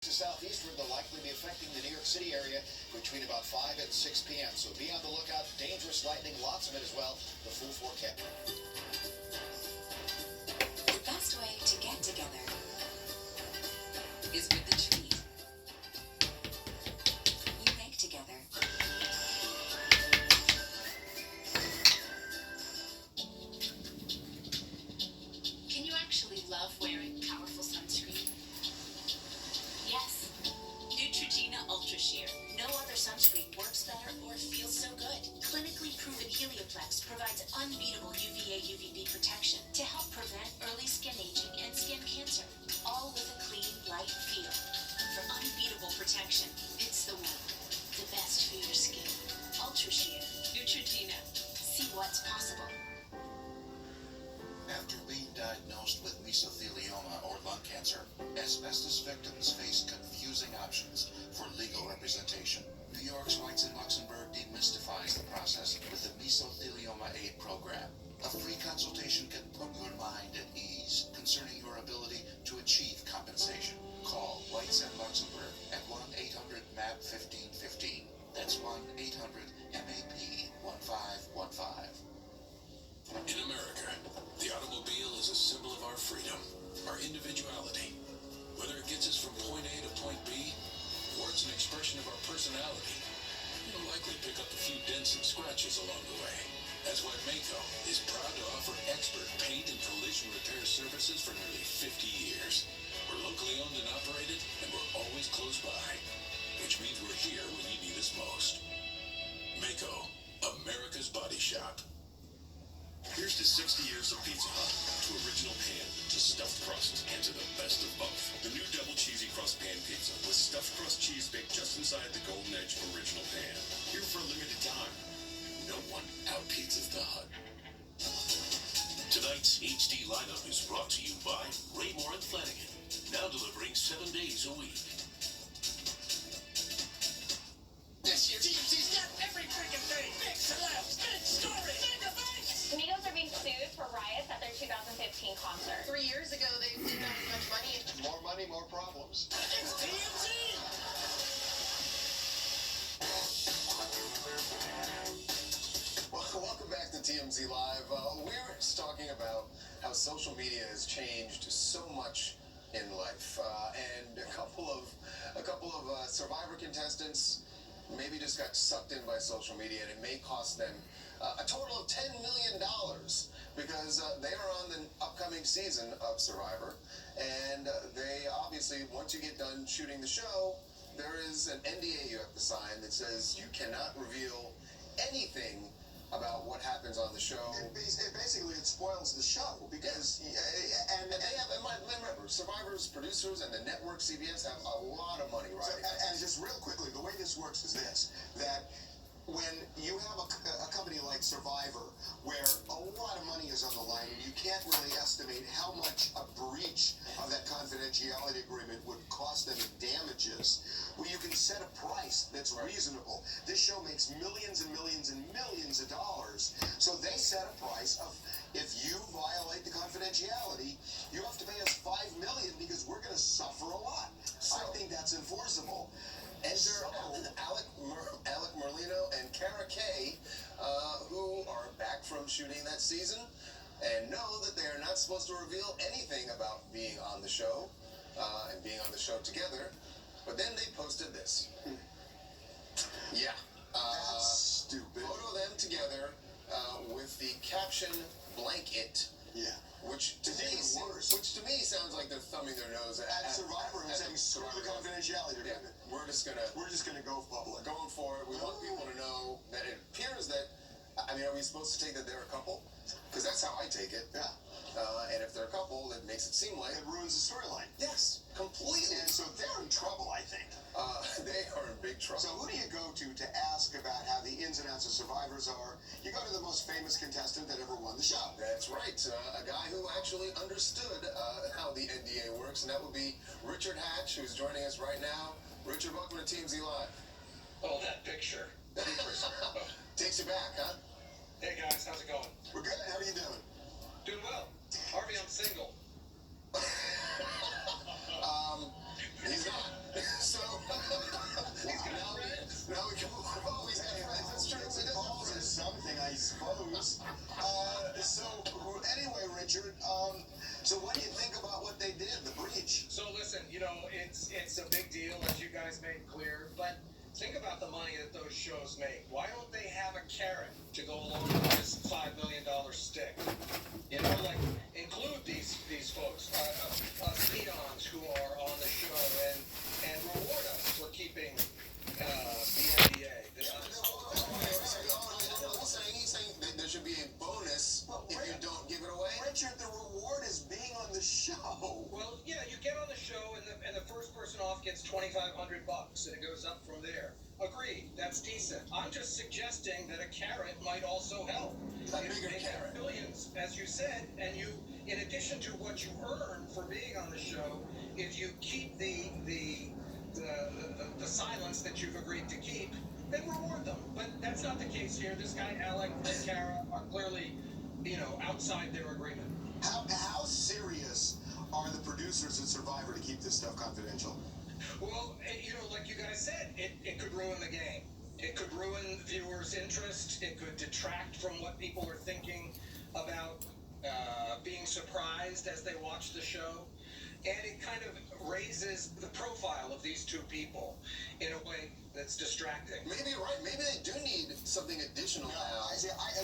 To southeastward, they'll likely be affecting the New York City area between about 5 and 6 p.m. So be on the lookout. Dangerous lightning, lots of it as well. The full forecast. The best way to get together is with the tree you make together. Can you actually love wearing powerful sunscreen? Yes. Neutrogena Ultra Sheer. No other sunscreen works better or feels so good. Clinically proven Helioplex provides unbeatable UVA UVB protection to help prevent early skin aging and skin cancer, all with a clean, light feel. For unbeatable protection, it's the one. The best for your skin. Ultra Sheer. Neutrogena. See what's possible. After being diagnosed with mesothelioma or lung cancer, asbestos victims face confusing options for legal representation. New York's Rights in Luxembourg demystifying the process with the Mesothelioma Aid Program. A free consultation can put your mind at ease concerning your ability to achieve compensation. Call Rights in Luxembourg at 1-800-MAP-1515. That's 1-800-MAP-1515. In America, the automobile is a symbol of our freedom, our individuality. Whether it gets us from point A to point B, or it's an expression of our personality, you'll likely pick up a few dents and scratches along the way. That's why Maaco is proud to offer expert paint and collision repair services for nearly 50 years. We're locally owned and operated, and we're always close by, which means we're here when you need us most. Maaco, America's Body Shop. Here's to 60 years of Pizza Hut, to original pan, to stuffed crust, and to the best of both. The new double cheesy crust pan pizza with stuffed crust cheese baked just inside the golden edge original pan. Here for a limited time. No one out-pizzas the Hut. Tonight's HD lineup is brought to you by Raymore and Flanagan, now delivering 7 days a week. This year, TMZ's got every freaking thing. Big celebs, big stories, big events. Migos are being sued for riots at their 2015 concert. 3 years ago, they didn't have as much money. More money, more problems. It's TMZ. Welcome back to TMZ Live. We're talking about how social media has changed so much in life, and a couple of Survivor contestants maybe just got sucked in by social media, and it may cost them a total of $10 million because they are on the upcoming season of Survivor, and they obviously, once you get done shooting the show, there is an NDA you have to sign that says you cannot reveal anything about what happens on the show. Basically, it spoils the show because, and they have, and remember, Survivor's producers and the network CBS have a lot of money, right? And just real quickly, the way this works is this: that when you have a company like Survivor, where a lot of money is on the line, and you can't really estimate how much a breach of that confidentiality agreement would cost them in damages, well, you can set a price that's reasonable. This show makes millions and millions and millions of dollars, so they set a price of, if you violate the confidentiality, you have to pay us $5 million because we're going to suffer a lot. So, I think that's enforceable. Enter Alec Merlino and Kara Kay, who are back from shooting that season, and know that they are not supposed to reveal anything about being on the show and being on the show together. But then they posted this. Yeah. That's stupid. Photo of them together with the caption "blanket." Yeah. Which to me sounds like they're thumbing their nose at Survivor and saying, screw the confidentiality agreement. Yeah, we're just gonna go public. Going for it. We want people to know that it appears that, I mean, are we supposed to take that they're a couple? Because that's how I take it. Yeah. And if they're a couple, it makes it seem like it ruins the storyline. Yes, completely. And so they're in trouble, I think. They are in big trouble. So who do you go to ask about how the ins and outs of Survivors are? You go to the most famous contestant that ever won the show. That's right. A guy who actually understood how the NDA works, and that would be Richard Hatch, who's joining us right now. Richard, welcome to TMZ Live. Oh, that picture. Takes you back, huh? Hey, guys, how's it going? We're good. How are you doing? Doing well. Harvey, I'm single. He's not. Richard. So what do you think about what they did, the breach? So listen, it's a big deal, as you guys made clear, but think about the money that those shows make. Why don't they have a carrot to go along with this $5 million stick? Like include these folks, us peons who are on the show, and reward us for keeping the NDA. He's saying that there should be a bonus if you don't give it away. Richard, the reward is being on the show. Well, yeah, you get on the show, and the first person off gets $2,500, and it goes up from there. Agreed, that's decent. I'm just suggesting that a carrot might also help. A bigger carrot. Millions, as you said, and you, in addition to what you earn for being on the show, if you keep the silence that you've agreed to keep, then reward them. But that's not the case here. This guy, Alec, and Kara are clearly, outside their agreement. How serious are the producers at Survivor to keep this stuff confidential? Well, like you guys said, it could ruin the game. It could ruin viewers' interest. It could detract from what people are thinking about being surprised as they watch the show. And it kind of raises the profile of these two people in a way that's distracting. Maybe you're right. Maybe they do need something additional now.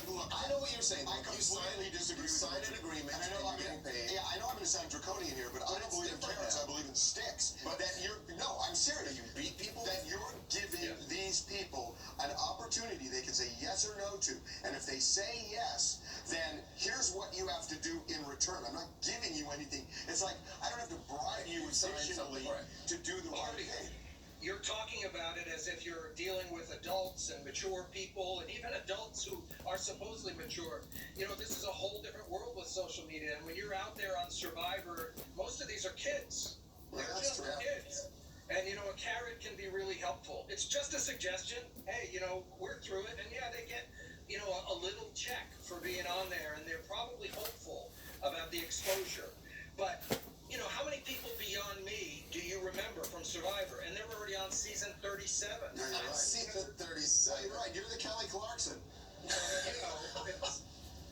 Look, I know what you're saying. I completely disagree. You signed an agreement, and I know I'm getting paid. Yeah, I know I'm going to sound draconian here, but I don't believe in carrots. I believe in sticks. But I'm serious. You beat people. That you're giving these people an opportunity they can say yes or no to, and if they say yes, then here's what you have to do in return. I'm not giving you anything. It's like I don't have to bribe you additionally to do the right thing. You're talking about it as if you're dealing with adults and mature people, and even adults who are supposedly mature. This is a whole different world with social media, and when you're out there on Survivor, most of these are kids. They're just kids. And, a carrot can be really helpful. It's just a suggestion. Hey, we're through it, and yeah, they get, a little check for being on there, and they're probably hopeful about the exposure. But, how many people beyond me do you remember from Survivor? And they're already on season 37. You're right. Season 37. You're right. You're the Kelly Clarkson. It's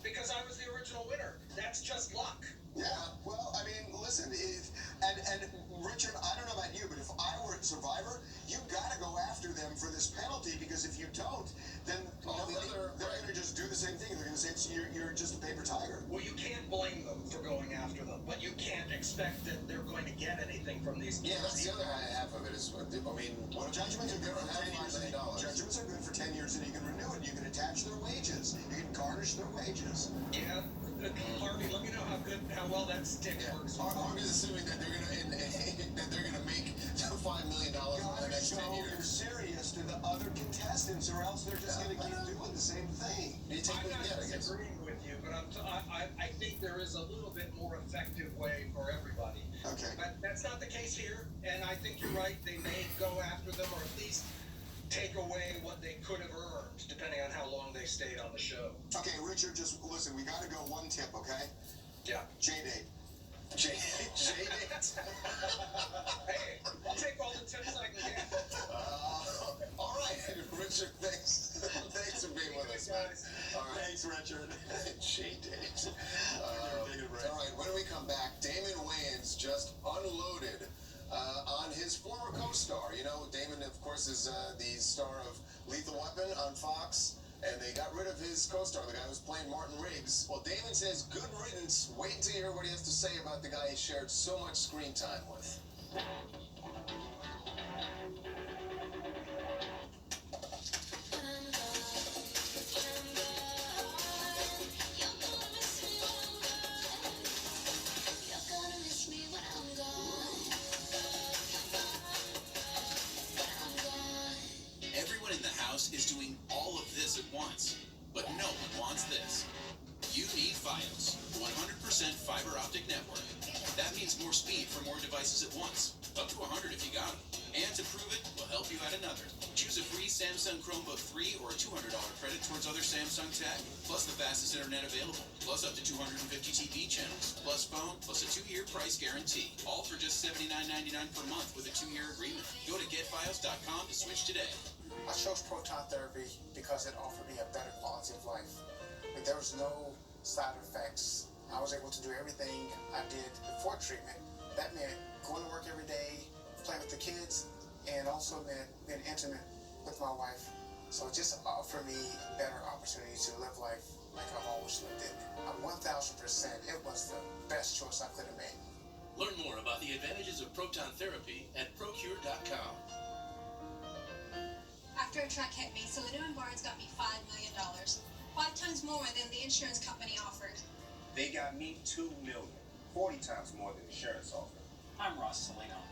because I was the original winner. That's just luck. Yeah. Well, I mean, listen, and Richard, I don't know about you, but if I were at Survivor, you got to go after them for this penalty, because if you don't, then they're going to just do the same thing. They're going to say you're just a paper tiger. Well, you can't blame them for going after them, but you can't expect that they're going to get anything from these kids. Yeah, that's the other half of it. Judgments are good for 10 years. Judgments are good for 10 years, and you can renew it. You can attach their wages. You can garnish their wages. Yeah. Harvey, let me know how well that stick works. I'm just assuming that they're gonna make $5 million in the next 10 years. You're serious to the other contestants, or else they're just gonna keep doing the same thing. I'm not disagreeing with you, but I think there is a little bit more effective way for everybody. Okay. But that's not the case here, and I think you're right. They may go after them, or at least take away what they could have earned, depending on how long they stayed on the show. Okay, Richard, just listen, we gotta go one tip, okay? Yeah. J-Date. J-Date? Hey, I'll take all the tips I can get. All right, Richard, thanks. Thanks for being with us, man. All right. Thanks, Richard. J-Date. All right, when we come back, Damon Wayans just unloaded on his former co-star. Damon, of course, is the star of Lethal Weapon on Fox, and they got rid of his co-star, the guy who was playing Martin Riggs. Well, Damon says, good riddance. Wait to hear what he has to say about the guy he shared so much screen time with. Is doing all of this at once, but no one wants this. You need Fios, 100% fiber optic network. That means more speed for more devices at once, up to 100 if you got them. And to prove it, we'll help you add another. Choose a free Samsung Chromebook 3 or a $200 credit towards other Samsung tech, plus the fastest internet available, plus up to 250 TV channels, plus phone, plus a 2-year price guarantee. All for just $79.99 per month with a 2-year agreement. Go to getfios.com to switch today. I chose proton therapy because it offered me a better quality of life. There was no side effects I was able to do everything I did before treatment. That meant going to work every day, playing with the kids, and also meant being intimate with my wife. So it just offered me a better opportunity to live life like I've always lived it. 1000%, it was the best choice I could have made. Learn more about the advantages of proton therapy at Procure.com. After a truck hit me, Solino & Barnes got me $5 million. 5 times more than the insurance company offered. They got me $2 million, 40 times more than insurance offered. I'm Ross Solino.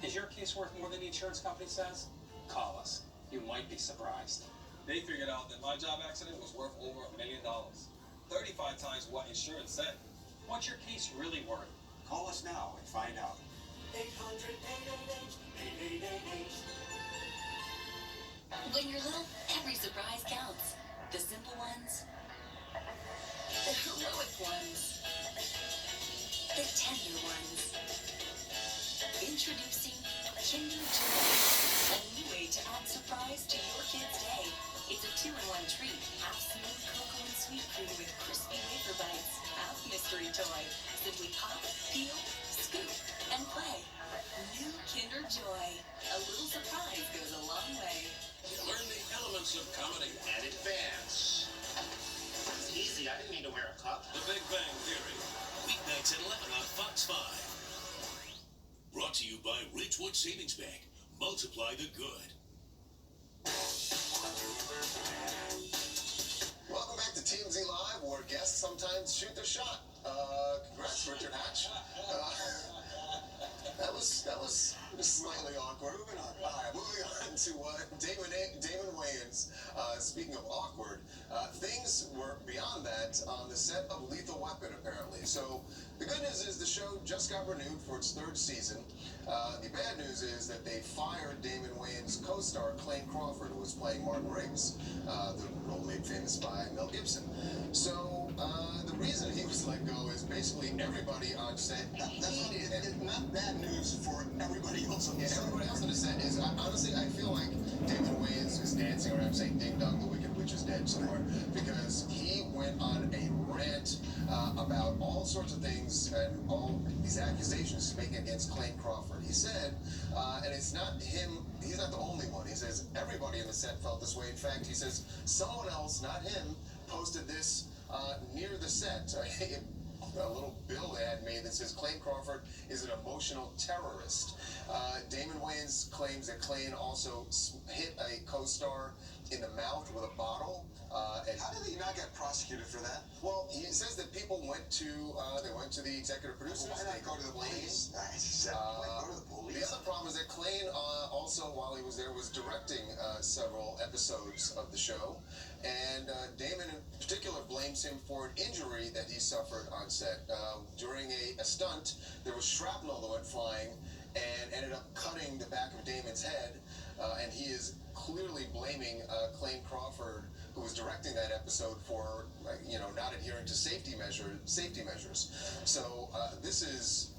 Is your case worth more than the insurance company says? Call us. You might be surprised. They figured out that my job accident was worth over $1 million. 35 times what insurance said. What's your case really worth? Call us now and find out. 800-888-8888. When you're little, every surprise counts. The simple ones, the heroic ones, the tender ones. Introducing Kinder Joy, a new way to add surprise to your kid's day. It's a 2-in-1 treat, half smooth cocoa and sweet cream with crispy wafer bites, half mystery toy. Simply pop, peel, scoop, and play. New Kinder Joy. A little surprise goes a long way. Learn the elements of comedy at Advance. It's easy. I didn't mean to wear a cup. The Big Bang Theory. Weeknights at 11 on Fox 5. Brought to you by Ridgewood Savings Bank. Multiply the good. Welcome back to TMZ Live, where guests sometimes shoot their shot. Congrats, Richard Hatch. That was slightly awkward. Moving on. All right, moving on to Damon Wayans. Speaking of awkward, things were beyond that on the set of Lethal Weapon, apparently. So the good news is the show just got renewed for its 3rd season. The bad news is that they fired Damon Wayans' co-star Clayne Crawford, who was playing Martin Riggs, the role made famous by Mel Gibson. So the reason he was let go is basically everybody on set hated him. It's not bad news for everybody else on the set. Everybody else on the set is, honestly, I feel like Damon Wayans is dancing around saying "Ding Dong, the Wicked Witch is dead" somewhere, because he went on a rant about all sorts of things and all these accusations he's making against Clayne Crawford. He said, and it's not him, he's not the only one. He says everybody on the set felt this way. In fact, he says someone else, not him, posted this near the set. A little bill ad made that says Clayne Crawford is an emotional terrorist. Damon Wayans claims that Clayne also hit a co-star in the mouth with a bottle. And how did he not get prosecuted for that? Well, he says that people went to the executive producers. Why not go to the police? Go to the police. The other problem is that Clayne also, while he was there, was directing several episodes of the show. And Damon in particular blames him for an injury that he suffered on set. During a stunt, there was shrapnel that went flying and ended up cutting the back of Damon's head. And he is clearly blaming Clayne Crawford, who was directing that episode, for not adhering to safety measures. So this is,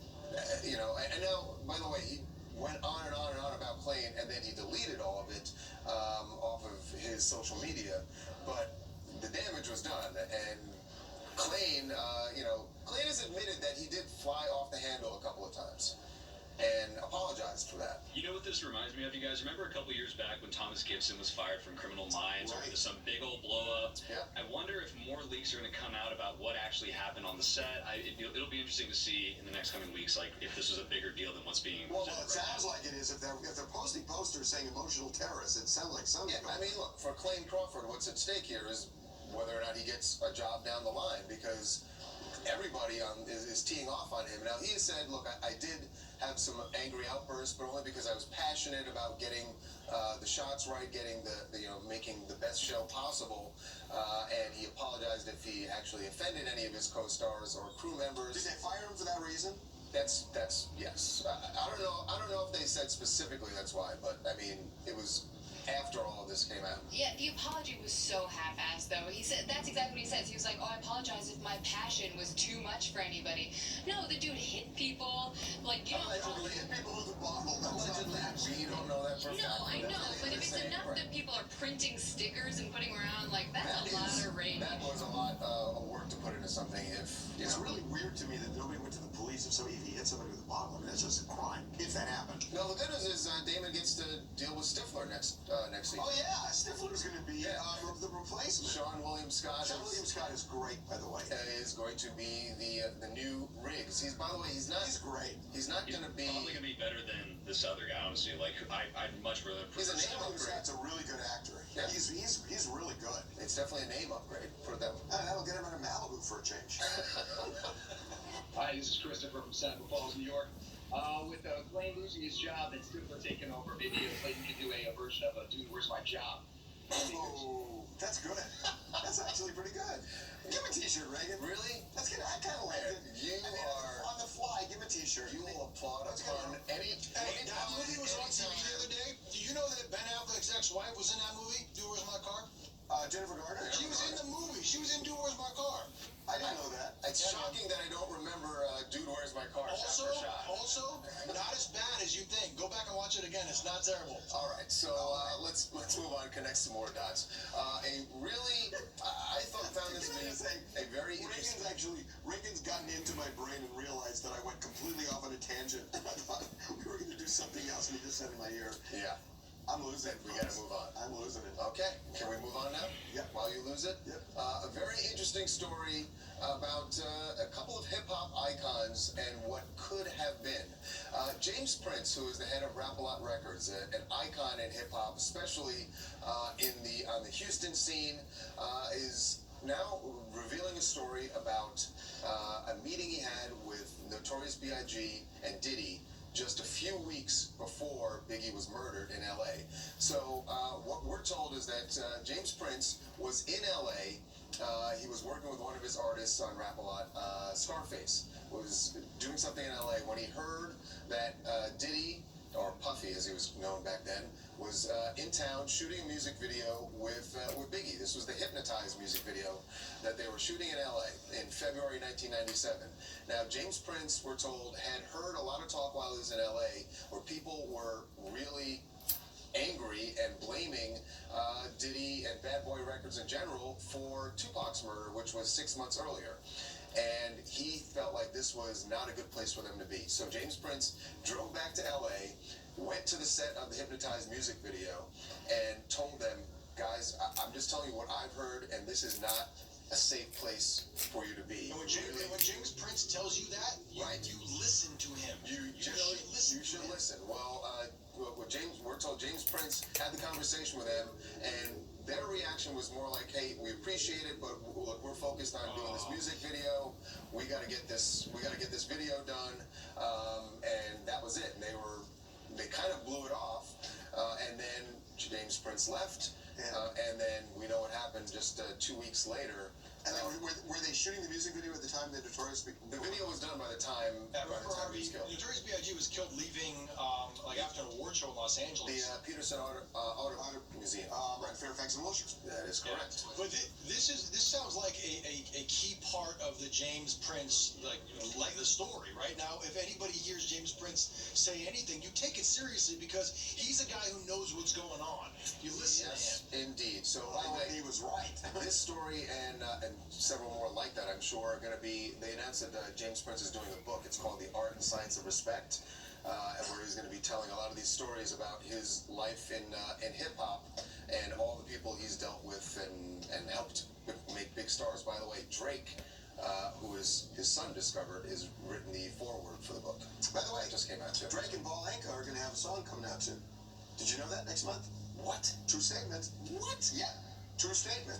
and now, by the way, he went on and on and on about Clayne, and then he deleted all of it off of his social media. But the damage was done, and Clayne, Clayne has admitted that he did fly off the handle a couple of times and apologized for that. You know what this reminds me of, you guys? Remember a couple years back when Thomas Gibson was fired from Criminal Minds over some big old blow-up? Yeah. I wonder if more leaks are going to come out about what actually happened on the set. It'll be interesting to see in the next coming weeks, like, if this was a bigger deal than what's being Well, presented it sounds like it is. If they're posting posters saying emotional terrorists, it sounds like something. Yeah, I mean, look, for Clayne Crawford, what's at stake here is whether or not he gets a job down the line, because everybody is teeing off on him. Now, he has said, look, I did have some angry outbursts, but only because I was passionate about getting the shots right, getting making the best show possible. And he apologized if he actually offended any of his co-stars or crew members. Did they fire him for that reason? That's yes. I don't know if they said specifically that's why, but I mean, it was after all of this came out. Yeah, the apology was so half-assed, though. He said, that's exactly what he says. He was like, oh, I apologize if my passion was too much for anybody. No, the dude hit people. Like, you don't allegedly hit people with a bottle. Allegedly. We don't know that for a fact. No, I know, but if it's enough that people are printing stickers and putting around, like, that's a lot of range. That was a lot of work to put into something. It's really weird to me that nobody went to the police if he hit somebody with a bottle. I mean, that's just a crime if that happened. No, the good news is Damon gets to deal with Stifler next season. Oh yeah, Stifler's going to be the replacement. Sean William Scott. Sean William Scott is great, by the way. Is going to be the new Riggs. By the way, he's great. He's not going to be. Probably going to be better than this other guy. Honestly, like I'd much rather. He's a name Sean William upgrade. Scott's a really good actor. Yeah. He's really good. It's definitely a name upgrade. Put it that way. That'll get him out of Malibu for a change. Hi, this is Christopher from Sagamore Falls, New York. With Blaine losing his job and Stifler taking over, maybe Clayton could do a version of Dude, Where's My Job? Oh, that's good. That's actually pretty good. Give him a t-shirt, Reagan. Really? That's good. I kind of like it. You are on the fly. Give him a t-shirt. You will applaud upon any. Hey, that movie was on TV the other day. Do you know that Ben Affleck's ex-wife was in that movie? Dude, Where's My Car? Jennifer Garner? She was in the movie. She was in Dude, Where's My Car? I didn't know that. It's shocking that I don't remember Dude, Where's My Car? Also, not as bad as you think. Go back and watch it again. It's not terrible. All right, so let's move on. Connect some more dots. I found this to be a very interesting. Reagan's gotten into my brain and realized that I went completely off on a tangent. I thought we were going to do something else, and he just said in my ear. Yeah. I'm losing it. We gotta move on. I'm losing it. Okay, can we move on now? Yeah. While you lose it? Yep. A very interesting story about a couple of hip-hop icons and what could have been. James Prince, who is the head of Rap-A-Lot Records, an icon in hip-hop, especially on the Houston scene, is now revealing a story about a meeting he had with Notorious B.I.G. and Diddy just a few weeks before Biggie was murdered in L.A. So what we're told is that James Prince was in L.A. He was working with one of his artists on Rap-A-Lot, Scarface, was doing something in L.A. when he heard that Diddy, or Puffy as he was known back then, was in town shooting a music video with Biggie. This was the Hypnotize music video that they were shooting in LA in February 1997. Now, James Prince, we're told, had heard a lot of talk while he was in LA where people were really angry and blaming Diddy and Bad Boy Records in general for Tupac's murder, which was 6 months earlier. And he felt like this was not a good place for them to be. So James Prince drove back to LA, went to the set of the Hypnotized music video, and told them, guys, I'm just telling you what I've heard, and this is not a safe place for you to be. And when James Prince tells you that, you listen to him. You should listen. Well, we're told James Prince had the conversation with them, and their reaction was more like, "Hey, we appreciate it, but look, we're focused on doing this music video. We got to get this video done," and that was it. And they kind of blew it off, and then James Prince left, and then we know what happened just 2 weeks later. And then were they shooting the music video at the time the Notorious B.I.G.? The video was done by the time he was killed. Notorious B.I.G. was killed leaving, after an award show in Los Angeles. The Peterson Auto Museum. Right, Fairfax and Wilshire. That is correct. Yeah. But this sounds like a key part of the James Prince, like the story, right? Now, if anybody hears James Prince say anything, you take it seriously because he's a guy who knows what's going on. You listen to him. Indeed. So he was right. This story and several more like that, I'm sure, are going to be. They announced that James Prince is doing a book. It's called The Art and Science of Respect, and where he's going to be telling a lot of these stories about his life in hip hop and all the people he's dealt with and helped make big stars. By the way, Drake, who is his son discovered, is written the foreword for the book. By the way, it just came out too. Drake and Paul Anka are going to have a song coming out soon. Did you know that next month? What? True statement. What? Yeah. True statement.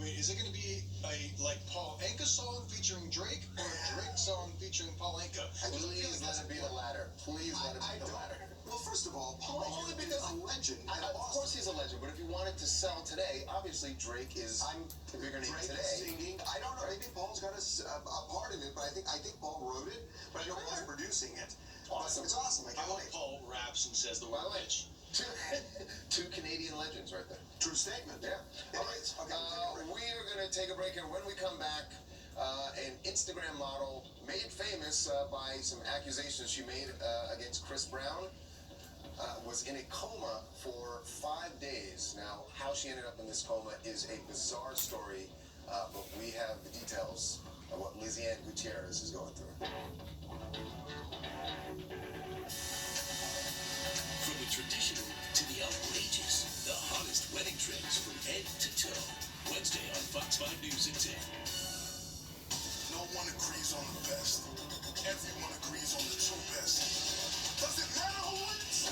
Wait, is it going to be a Paul Anka song featuring Drake or a Drake song featuring Paul Anka? Please let it be the latter. Please let it be the latter. Well, first of all, Paul Anka is a legend. Of course he's a legend, but if you wanted to sell today, obviously Drake is a bigger name today. Singing. I don't know. Maybe Paul's got a part in it, but I think Paul wrote it. But I know Paul's producing it. Awesome. But it's awesome. I hope Paul raps and says the word bitch. Two Canadian legends right there. True statement. Yeah. All right. We are going to take a break, and when we come back, an Instagram model made famous by some accusations she made against Chris Brown. was in a coma for 5 days. Now, how she ended up in this coma is a bizarre story, but we have the details of what Lizzie Ann Gutierrez is going through. From the traditional to the outrageous, the hottest wedding trends from head to toe. Wednesday on Fox 5 News at 10. No one agrees on the best. Everyone agrees on the two best. Does it matter who wins?